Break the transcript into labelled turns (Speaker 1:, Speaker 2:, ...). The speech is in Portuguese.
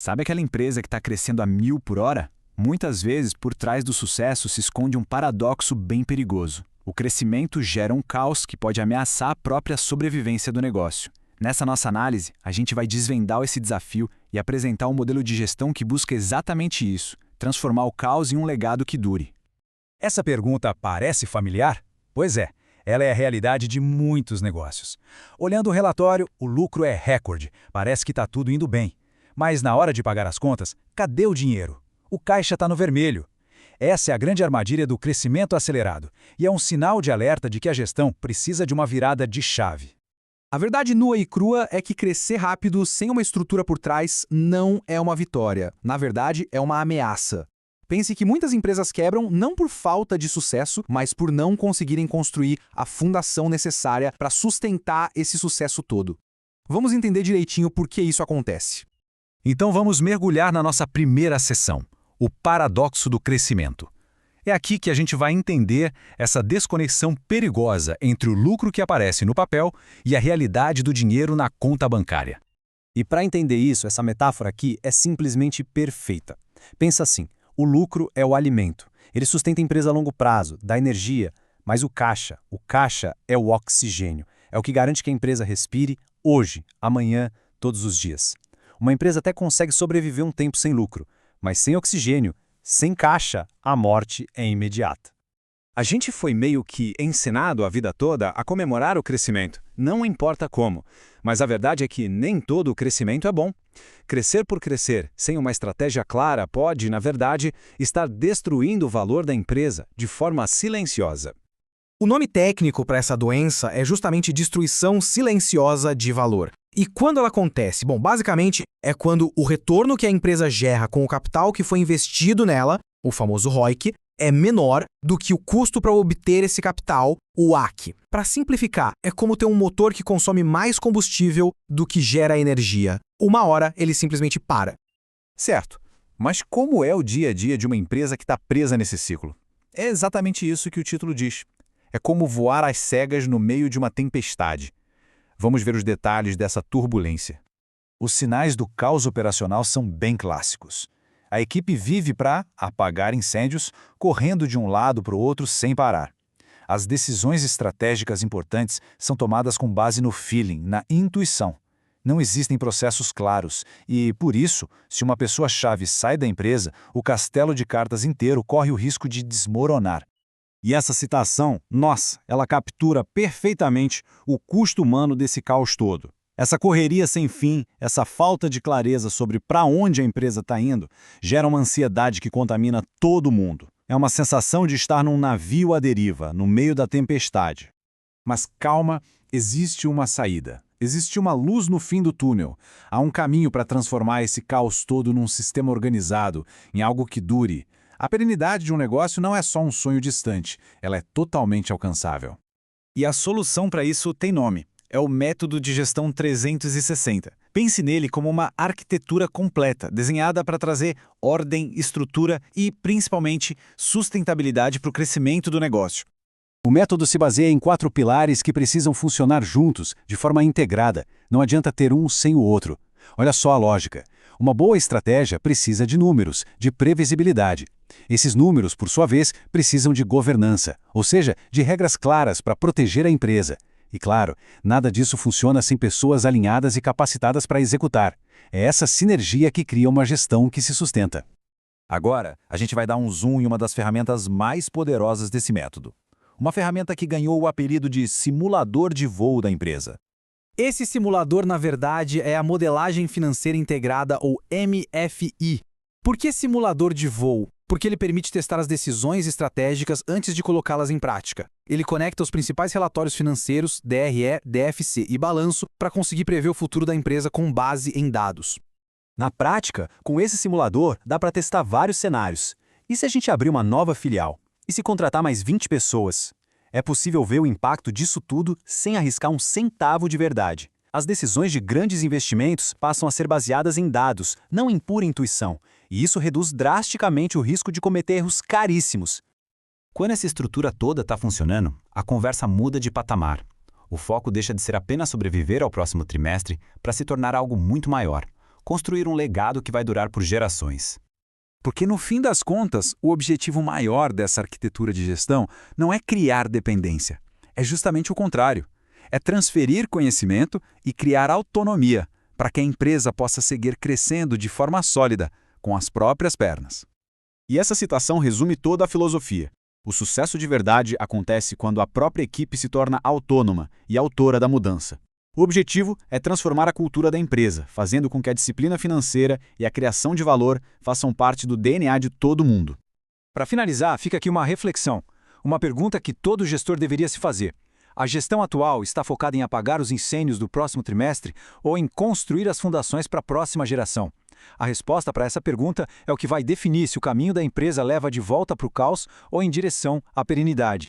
Speaker 1: Sabe aquela empresa que está crescendo a 1000 por hora? Muitas vezes, por trás do sucesso se esconde um paradoxo bem perigoso. O crescimento gera um caos que pode ameaçar a própria sobrevivência do negócio. Nessa nossa análise, a gente vai desvendar esse desafio e apresentar um modelo de gestão que busca exatamente isso: transformar o caos em um legado que dure.
Speaker 2: Essa pergunta parece familiar? Pois é, ela é a realidade de muitos negócios. Olhando o relatório, o lucro é recorde, parece que está tudo indo bem. Mas na hora de pagar as contas, cadê o dinheiro? O caixa está no vermelho. Essa é a grande armadilha do crescimento acelerado, e é um sinal de alerta de que a gestão precisa de uma virada de chave.
Speaker 3: A verdade nua e crua é que crescer rápido sem uma estrutura por trás não é uma vitória. Na verdade, é uma ameaça. Pense que muitas empresas quebram não por falta de sucesso, mas por não conseguirem construir a fundação necessária para sustentar esse sucesso todo. Vamos entender direitinho por que isso acontece.
Speaker 2: Então vamos mergulhar na nossa primeira sessão, o paradoxo do crescimento. É aqui que a gente vai entender essa desconexão perigosa entre o lucro que aparece no papel e a realidade do dinheiro na conta bancária.
Speaker 4: E para entender isso, essa metáfora aqui é simplesmente perfeita. Pensa assim, o lucro é o alimento. Ele sustenta a empresa a longo prazo, dá energia, mas o caixa é o oxigênio. É o que garante que a empresa respire hoje, amanhã, todos os dias. Uma empresa até consegue sobreviver um tempo sem lucro, mas sem oxigênio, sem caixa, a morte é imediata.
Speaker 5: A gente foi meio que ensinado a vida toda a comemorar o crescimento, não importa como. Mas a verdade é que nem todo o crescimento é bom. Crescer por crescer, sem uma estratégia clara, pode, na verdade, estar destruindo o valor da empresa de forma silenciosa.
Speaker 3: O nome técnico para essa doença é justamente destruição silenciosa de valor. E quando ela acontece? Bom, basicamente é quando o retorno que a empresa gera com o capital que foi investido nela, o famoso ROIC, é menor do que o custo para obter esse capital, o AC. Para simplificar, é como ter um motor que consome mais combustível do que gera energia. Uma hora ele simplesmente para.
Speaker 5: Certo, mas como é o dia a dia de uma empresa que está presa nesse ciclo? É exatamente isso que o título diz. É como voar às cegas no meio de uma tempestade. Vamos ver os detalhes dessa turbulência. Os sinais do caos operacional são bem clássicos. A equipe vive para apagar incêndios, correndo de um lado para o outro sem parar. As decisões estratégicas importantes são tomadas com base no feeling, na intuição. Não existem processos claros e, por isso, se uma pessoa-chave sai da empresa, o castelo de cartas inteiro corre o risco de desmoronar. E essa citação, ela captura perfeitamente o custo humano desse caos todo. Essa correria sem fim, essa falta de clareza sobre para onde a empresa está indo, gera uma ansiedade que contamina todo mundo. É uma sensação de estar num navio à deriva, no meio da tempestade. Mas calma, existe uma saída. Existe uma luz no fim do túnel. Há um caminho para transformar esse caos todo num sistema organizado, em algo que dure. A perenidade de um negócio não é só um sonho distante, ela é totalmente alcançável. E a solução para isso tem nome. É o método de gestão 360. Pense nele como uma arquitetura completa, desenhada para trazer ordem, estrutura e, principalmente, sustentabilidade para o crescimento do negócio. O método se baseia em 4 pilares que precisam funcionar juntos, de forma integrada. Não adianta ter um sem o outro. Olha só a lógica. Uma boa estratégia precisa de números, de previsibilidade. Esses números, por sua vez, precisam de governança, ou seja, de regras claras para proteger a empresa. E claro, nada disso funciona sem pessoas alinhadas e capacitadas para executar. É essa sinergia que cria uma gestão que se sustenta. Agora, a gente vai dar um zoom em uma das ferramentas mais poderosas desse método. Uma ferramenta que ganhou o apelido de simulador de voo da empresa.
Speaker 3: Esse simulador, na verdade, é a modelagem financeira integrada, ou MFI. Por que simulador de voo? Porque ele permite testar as decisões estratégicas antes de colocá-las em prática. Ele conecta os principais relatórios financeiros, DRE, DFC e balanço para conseguir prever o futuro da empresa com base em dados.
Speaker 5: Na prática, com esse simulador, dá para testar vários cenários. E se a gente abrir uma nova filial? E se contratar mais 20 pessoas? É possível ver o impacto disso tudo sem arriscar um centavo de verdade. As decisões de grandes investimentos passam a ser baseadas em dados, não em pura intuição, e isso reduz drasticamente o risco de cometer erros caríssimos. Quando essa estrutura toda está funcionando, a conversa muda de patamar. O foco deixa de ser apenas sobreviver ao próximo trimestre para se tornar algo muito maior.
Speaker 1: construir um legado que vai durar por gerações.
Speaker 2: Porque, no fim das contas, o objetivo maior dessa arquitetura de gestão não é criar dependência. É justamente o contrário. É transferir conhecimento e criar autonomia para que a empresa possa seguir crescendo de forma sólida, com as próprias pernas.
Speaker 1: E essa citação resume toda a filosofia. O sucesso de verdade acontece quando a própria equipe se torna autônoma e autora da mudança. O objetivo é transformar a cultura da empresa, fazendo com que a disciplina financeira e a criação de valor façam parte do DNA de todo mundo.
Speaker 4: Para finalizar, fica aqui uma reflexão. Uma pergunta que todo gestor deveria se fazer. A gestão atual está focada em apagar os incêndios do próximo trimestre ou em construir as fundações para a próxima geração? A resposta para essa pergunta é o que vai definir se o caminho da empresa leva de volta para o caos ou em direção à perenidade.